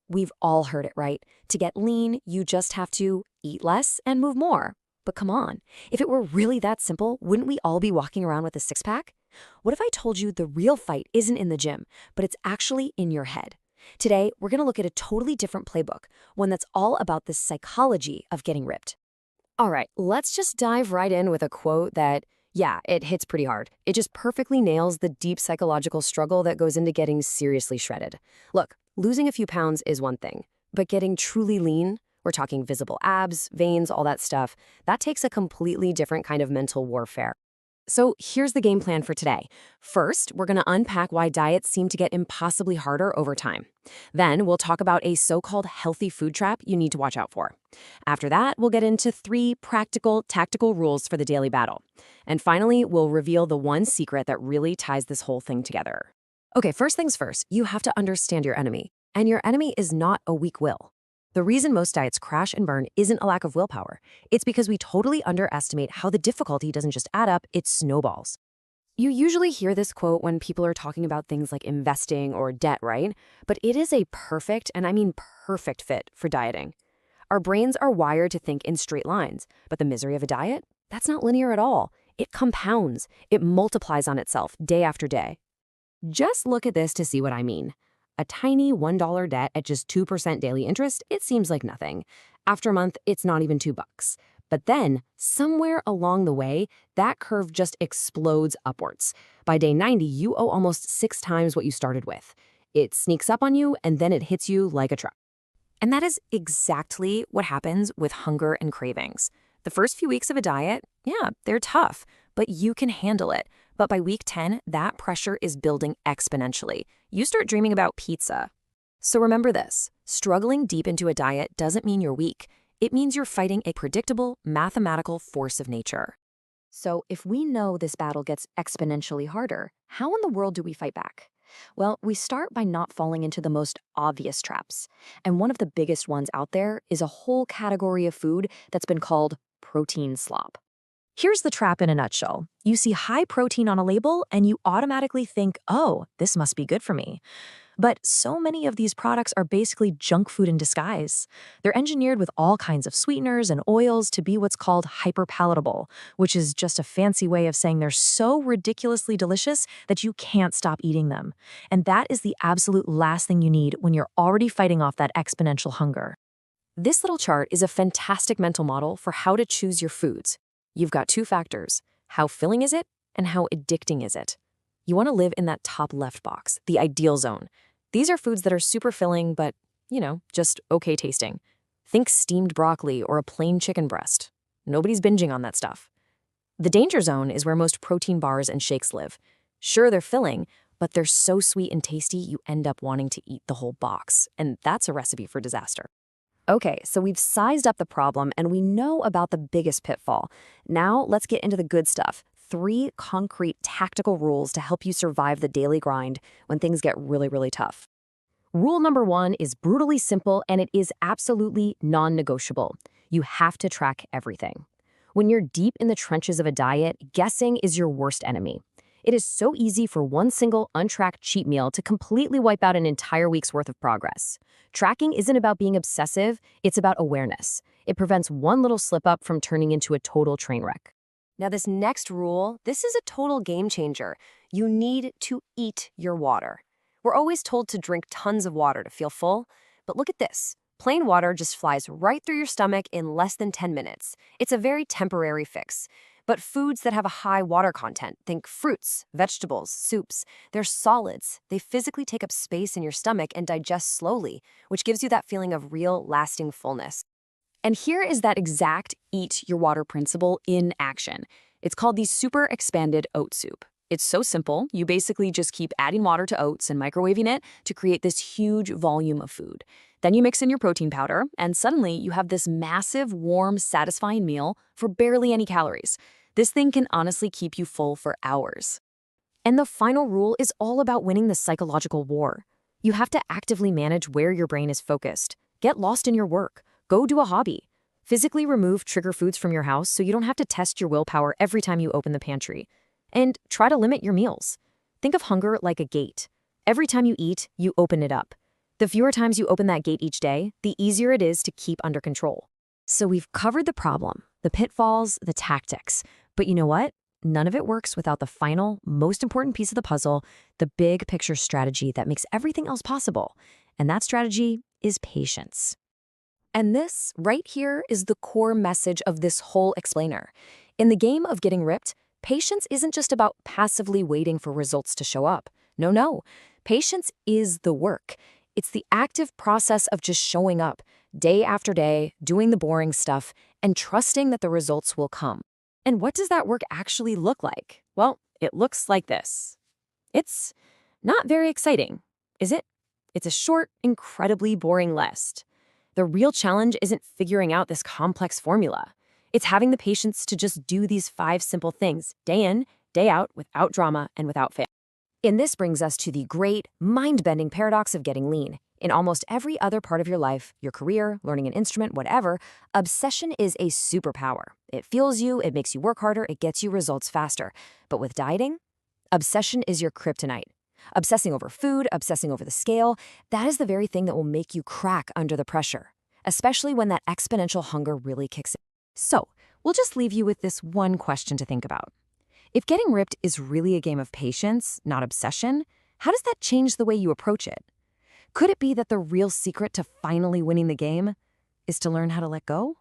We've all heard it, right? To get lean, you just have to eat less and move more. But come on, if it were really that simple, wouldn't we all be walking around with a six-pack? What if I told you the real fight isn't in the gym, but it's actually in your head? Today, we're going to look at a totally different playbook, one that's all about the psychology of getting ripped. All right, let's just dive right in with a quote that, yeah, it hits pretty hard. It just perfectly nails the deep psychological struggle that goes into getting seriously shredded. Look, losing a few pounds is one thing, but getting truly lean, we're talking visible abs, veins, all that stuff, that takes a completely different kind of mental warfare. So here's the game plan for today. First, we're going to unpack why diets seem to get impossibly harder over time. Then we'll talk about a so-called healthy food trap you need to watch out for. After that, we'll get into 3 practical, tactical rules for the daily battle. And finally, we'll reveal the one secret that really ties this whole thing together. Okay, first things first, you have to understand your enemy. And your enemy is not a weak will. The reason most diets crash and burn isn't a lack of willpower. It's because we totally underestimate how the difficulty doesn't just add up, it snowballs. You usually hear this quote when people are talking about things like investing or debt, right? But it is a perfect, and I mean perfect fit for dieting. Our brains are wired to think in straight lines, but the misery of a diet? That's not linear at all. It compounds. It multiplies on itself day after day. Just look at this to see what I mean. A tiny $1 debt at just 2% daily interest, it seems like nothing. After a month, it's not even $2. But then, somewhere along the way, that curve just explodes upwards. By day 90, you owe almost 6 times what you started with. It sneaks up on you, and then it hits you like a truck. And that is exactly what happens with hunger and cravings. The first few weeks of a diet, yeah, they're tough, but you can handle it. But by week 10, that pressure is building exponentially. You start dreaming about pizza. So remember this, struggling deep into a diet doesn't mean you're weak. It means you're fighting a predictable, mathematical force of nature. So if we know this battle gets exponentially harder, how in the world do we fight back? Well, we start by not falling into the most obvious traps. And one of the biggest ones out there is a whole category of food that's been called protein slop. Here's the trap in a nutshell. You see high protein on a label and you automatically think, oh, this must be good for me. But so many of these products are basically junk food in disguise. They're engineered with all kinds of sweeteners and oils to be what's called hyperpalatable, which is just a fancy way of saying they're so ridiculously delicious that you can't stop eating them. And that is the absolute last thing you need when you're already fighting off that exponential hunger. This little chart is a fantastic mental model for how to choose your foods. You've got 2 factors. How filling is it, and how addicting is it? You want to live in that top left box, the ideal zone. These are foods that are super filling, but, just okay tasting. Think steamed broccoli or a plain chicken breast. Nobody's binging on that stuff. The danger zone is where most protein bars and shakes live. Sure, they're filling, but they're so sweet and tasty you end up wanting to eat the whole box, and that's a recipe for disaster. Okay, so we've sized up the problem and we know about the biggest pitfall. Now let's get into the good stuff. 3 concrete tactical rules to help you survive the daily grind when things get really, really tough. Rule number 1 is brutally simple and it is absolutely non-negotiable. You have to track everything. When you're deep in the trenches of a diet, guessing is your worst enemy. It is so easy for one single untracked cheat meal to completely wipe out an entire week's worth of progress. Tracking isn't about being obsessive, it's about awareness. It prevents one little slip-up from turning into a total train wreck. Now this next rule, this is a total game changer. You need to eat your water. We're always told to drink tons of water to feel full, but look at this. Plain water just flies right through your stomach in less than 10 minutes. It's a very temporary fix. But foods that have a high water content, think fruits, vegetables, soups, they're solids. They physically take up space in your stomach and digest slowly, which gives you that feeling of real, lasting fullness. And here is that exact eat your water principle in action. It's called the super expanded oat soup. It's so simple, you basically just keep adding water to oats and microwaving it to create this huge volume of food. Then you mix in your protein powder, and suddenly you have this massive, warm, satisfying meal for barely any calories. This thing can honestly keep you full for hours. And the final rule is all about winning the psychological war. You have to actively manage where your brain is focused. Get lost in your work. Go do a hobby. Physically remove trigger foods from your house so you don't have to test your willpower every time you open the pantry. And try to limit your meals. Think of hunger like a gate. Every time you eat, you open it up. The fewer times you open that gate each day, the easier it is to keep under control. So we've covered the problem, the pitfalls, the tactics. But you know what? None of it works without the final, most important piece of the puzzle, the big picture strategy that makes everything else possible. And that strategy is patience. And this, right here, is the core message of this whole explainer. In the game of getting ripped, patience isn't just about passively waiting for results to show up. No. Patience is the work. It's the active process of just showing up, day after day, doing the boring stuff, and trusting that the results will come. And what does that work actually look like? Well, it looks like this. It's not very exciting, is it? It's a short, incredibly boring list. The real challenge isn't figuring out this complex formula. It's having the patience to just do these 5 simple things, day in, day out, without drama and without fail. And this brings us to the great, mind-bending paradox of getting lean. In almost every other part of your life, your career, learning an instrument, whatever, obsession is a superpower. It fuels you, it makes you work harder, it gets you results faster. But with dieting, obsession is your kryptonite. Obsessing over food, obsessing over the scale, that is the very thing that will make you crack under the pressure, especially when that exponential hunger really kicks in. So, we'll just leave you with this one question to think about. If getting ripped is really a game of patience, not obsession, how does that change the way you approach it? Could it be that the real secret to finally winning the game is to learn how to let go?